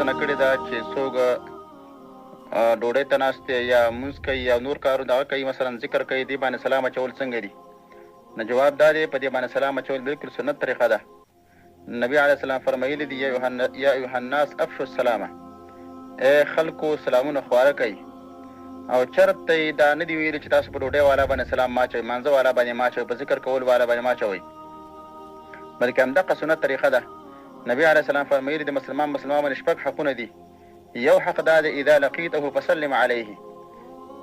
پوښتنه کړې ده چې څوک ډوډۍ ته ناست دی یا لمونځ کوي یا نور کارونه دغه کوي، مثلا ذکر کوي، دې باندې سلام اچول څنګه دي؟ نو جواب دا دی، په دې باندې سلام اچول بالکل سنت طریقه ده. نبی علیه السلام فرمایلی دي یا ایها الناس افشوا السلامه، ای خلکو سلامونه خواره کوي. او چرته یې دا نه دي ویلي چې تاسو په ډوډۍ والا باندې سلام ما اچوئ، مانځه والا باندې ما اچوئ، په ذکر کولو والا باندې ما اچوئ، بلکې همدغه سنت طریقه ده. نبی علیه السلام فرمایلي د مسلمان باندې شپږ حقونه دي. یو حق دا دی اذا لقیته فسلم علیه،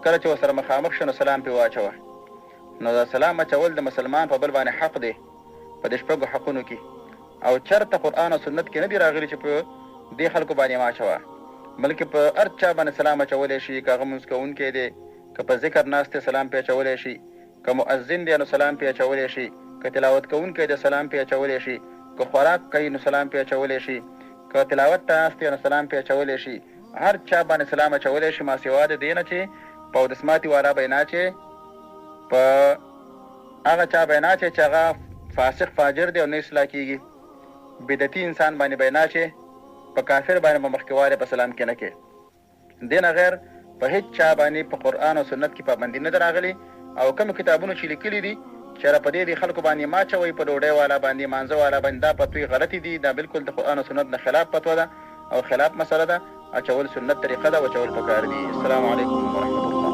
کله چې ورسره مخامخ شو نو سلام پرې واچوه. نو دا سلام اچول د مسلمان په بل باندې حق دی په دې شپږو حقونو کې. او چرته قرآن او سنت کې نه دي راغلي چې په دې خلکو باندې ما اچوه، بلکې په هر چا باندې سلام اچولی شي. که هغه لمونځ کوونکی دی، که په ذکر ناست دی سلام پرې اچولی شي، که مؤذن دی نو سلام پرې اچولی شي، که تلاوت کوونکی دی سلام پرې اچولی شي، که خوراک کوي نو سلام پرې اچولی شي، که تلاوت ته ناست دی نو سلام پرې اچولی شي. هر چا باندې سلام اچولی شي، ما سوا د دې نه چې په اودس ماتي والا به یې نه اچوي، په هغه چا به یې نه اچوي چې هغه فاسق فاجر دی او نه اصلاح کېږي، بدعتي انسان باندې به یې نه اچوي، په کافر باندې به مخکې واری په سلام کې نه کوي. دې نه غیر په هیڅ چا باندې په قرآن او سنت کې پابندي نه ده راغلې. او کوم کتابونو چې لیکلي دي چې په دې خلکو باندې ما اچوئ، په ډوډۍ والا باندې، مانځه والا باندې، دا فتوی غلطې دي. دا بالکل د قرآن او سنت نه خلاف فتوا ده او خلاف مسله ده. اچول سنت طریقه ده او اچول پکار دي. السلام علیکم ورحمة الله.